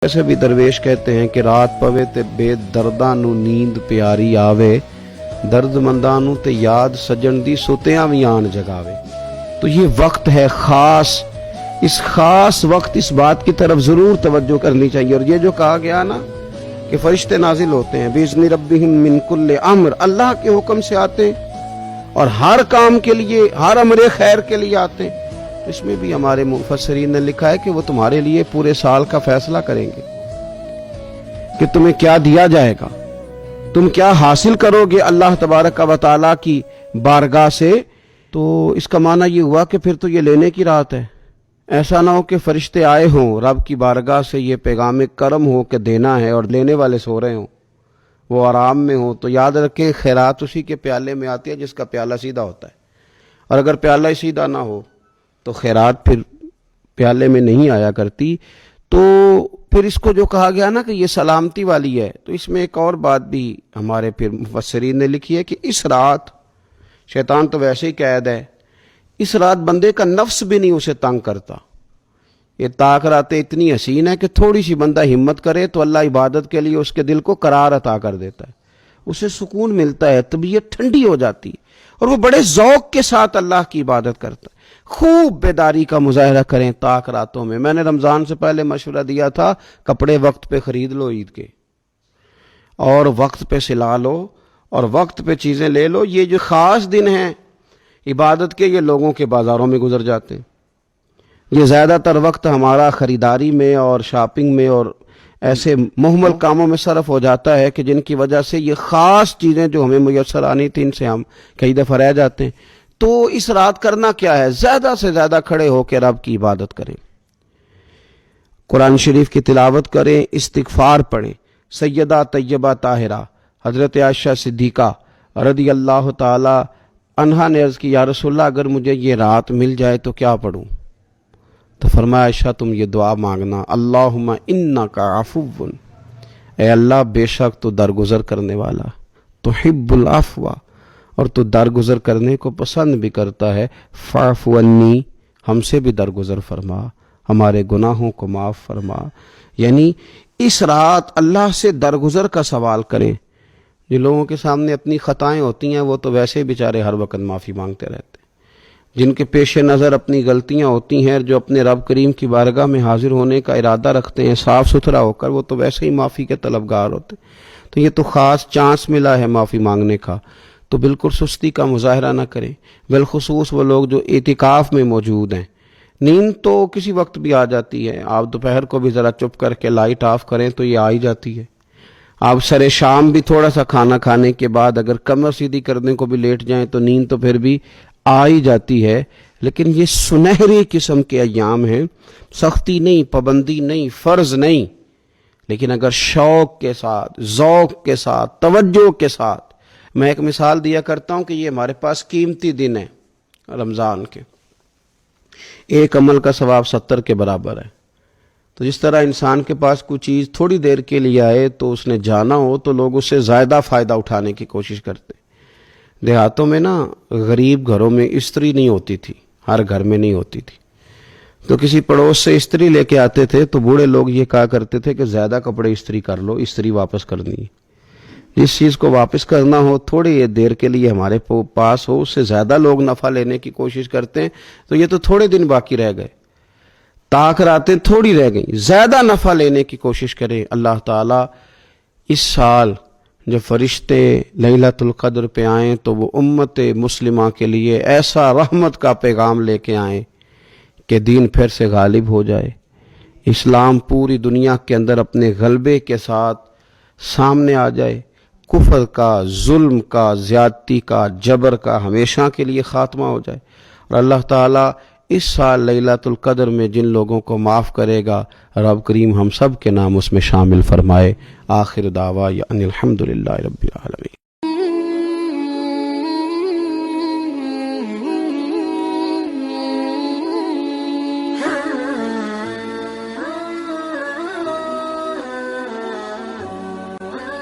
ایسے بھی درویش کہتے ہیں کہ رات پوے تے بے درداں نو نیند پیاری آوے، درد منداں نو تے یاد سجن دی ستیاں وی آن جگاوے۔ تو یہ وقت ہے خاص، اس خاص وقت اس بات کی طرف ضرور توجہ کرنی چاہیے۔ اور یہ جو کہا گیا نا کہ فرشتے نازل ہوتے ہیں بِإِذْنِ رَبِّهِمْ مِنْ كُلِّ امر، اللہ کے حکم سے آتے ہیں اور ہر کام کے لیے، ہر امر خیر کے لیے آتے ہیں۔ اس میں بھی ہمارے مفسرین نے لکھا ہے کہ وہ تمہارے لیے پورے سال کا فیصلہ کریں گے کہ تمہیں کیا دیا جائے گا، تم کیا حاصل کرو گے اللہ تبارک و تعالیٰ کی بارگاہ سے۔ تو اس کا معنی یہ ہوا کہ پھر تو یہ لینے کی رات ہے۔ ایسا نہ ہو کہ فرشتے آئے ہوں رب کی بارگاہ سے یہ پیغام کرم ہو کہ دینا ہے اور لینے والے سو رہے ہوں، وہ آرام میں ہوں۔ تو یاد رکھیں خیرات اسی کے پیالے میں آتی ہے جس کا پیالہ سیدھا ہوتا ہے، اور اگر پیالہ ہی سیدھا نہ ہو تو خیرات پھر پیالے میں نہیں آیا کرتی۔ تو پھر اس کو جو کہا گیا نا کہ یہ سلامتی والی ہے، تو اس میں ایک اور بات بھی ہمارے پھر مفسرین نے لکھی ہے کہ اس رات شیطان تو ویسے ہی قید ہے، اس رات بندے کا نفس بھی نہیں اسے تنگ کرتا۔ یہ طاق راتیں اتنی حسین ہے کہ تھوڑی سی بندہ ہمت کرے تو اللہ عبادت کے لیے اس کے دل کو قرار عطا کر دیتا ہے، اسے سکون ملتا ہے، طبیعت ٹھنڈی ہو جاتی ہے اور وہ بڑے ذوق کے ساتھ اللہ کی عبادت کرتا ہے۔ خوب بیداری کا مظاہرہ کریں طاق راتوں میں نے رمضان سے پہلے مشورہ دیا تھا کپڑے وقت پہ خرید لو عید کے، اور وقت پہ سلا لو اور وقت پہ چیزیں لے لو۔ یہ جو خاص دن ہیں عبادت کے، یہ لوگوں کے بازاروں میں گزر جاتے ہیں۔ یہ زیادہ تر وقت ہمارا خریداری میں اور شاپنگ میں اور ایسے مہمل کاموں میں صرف ہو جاتا ہے کہ جن کی وجہ سے یہ خاص چیزیں جو ہمیں میسر آنی تھی ان سے ہم کئی دفعہ رہ جاتے ہیں۔ تو اس رات کرنا کیا ہے؟ زیادہ سے زیادہ کھڑے ہو کے رب کی عبادت کریں، قرآن شریف کی تلاوت کریں، استغفار پڑھیں۔ سیدہ طیبہ طاہرہ حضرت عائشہ صدیقہ رضی اللہ تعالی عنہا نے عرض کی یا رسول اللہ اگر مجھے یہ رات مل جائے تو کیا پڑھوں؟ تو فرمایا عائشہ تم یہ دعا مانگنا، اللہم انکا عفو، اے اللہ بے شک تو درگزر کرنے والا، تحب العفو، اور تو درگزر کرنے کو پسند بھی کرتا ہے، فاعف عنی، ہم سے بھی درگزر فرما، ہمارے گناہوں کو معاف فرما۔ یعنی اس رات اللہ سے درگزر کا سوال کریں۔ جو لوگوں کے سامنے اپنی خطائیں ہوتی ہیں وہ تو ویسے بیچارے ہر وقت معافی مانگتے رہتے ہیں، جن کے پیش نظر اپنی غلطیاں ہوتی ہیں، جو اپنے رب کریم کی بارگاہ میں حاضر ہونے کا ارادہ رکھتے ہیں صاف ستھرا ہو کر، وہ تو ویسے ہی معافی کے طلبگار ہوتے ہیں۔ تو یہ تو خاص چانس ملا ہے معافی مانگنے کا، تو بالکل سستی کا مظاہرہ نہ کریں، بالخصوص وہ لوگ جو اعتکاف میں موجود ہیں۔ نیند تو کسی وقت بھی آ جاتی ہے، آپ دوپہر کو بھی ذرا چپ کر کے لائٹ آف کریں تو یہ آ ہی جاتی ہے۔ آپ سر شام بھی تھوڑا سا کھانا کھانے کے بعد اگر کمر سیدھی کرنے کو بھی لیٹ جائیں تو نیند تو پھر بھی آ ہی جاتی ہے۔ لیکن یہ سنہری قسم کے ایام ہیں، سختی نہیں، پابندی نہیں، فرض نہیں، لیکن اگر شوق کے ساتھ، ذوق کے ساتھ، توجہ کے ساتھ۔ میں ایک مثال دیا کرتا ہوں کہ یہ ہمارے پاس قیمتی دن ہے رمضان کے، ایک عمل کا ثواب 70 کے برابر ہے۔ تو جس طرح انسان کے پاس کوئی چیز تھوڑی دیر کے لیے آئے تو اس نے جانا ہو تو لوگ اس سے زیادہ فائدہ اٹھانے کی کوشش کرتے۔ دیہاتوں میں نا غریب گھروں میں استری نہیں ہوتی تھی، ہر گھر میں نہیں ہوتی تھی، تو کسی پڑوس سے استری لے کے آتے تھے تو بوڑھے لوگ یہ کہا کرتے تھے کہ زیادہ کپڑے استری کر لو، استری واپس کرنی ہے۔ جس چیز کو واپس کرنا ہو تھوڑی دیر کے لیے ہمارے پاس ہو، اس سے زیادہ لوگ نفع لینے کی کوشش کرتے ہیں۔ تو یہ تو تھوڑے دن باقی رہ گئے، طاق راتیں تھوڑی رہ گئیں، زیادہ نفع لینے کی کوشش کریں۔ اللہ تعالیٰ اس سال جب فرشتے لیلۃ القدر پہ آئیں تو وہ امت مسلمہ کے لیے ایسا رحمت کا پیغام لے کے آئیں کہ دین پھر سے غالب ہو جائے، اسلام پوری دنیا کے اندر اپنے غلبے کے ساتھ سامنے آ جائے، کفر کا، ظلم کا، زیادتی کا، جبر کا ہمیشہ کے لیے خاتمہ ہو جائے، اور اللہ تعالیٰ اس سال لیلۃ القدر میں جن لوگوں کو معاف کرے گا رب کریم ہم سب کے نام اس میں شامل فرمائے۔ آخر دعویٰ ان الحمدللہ رب العالمین۔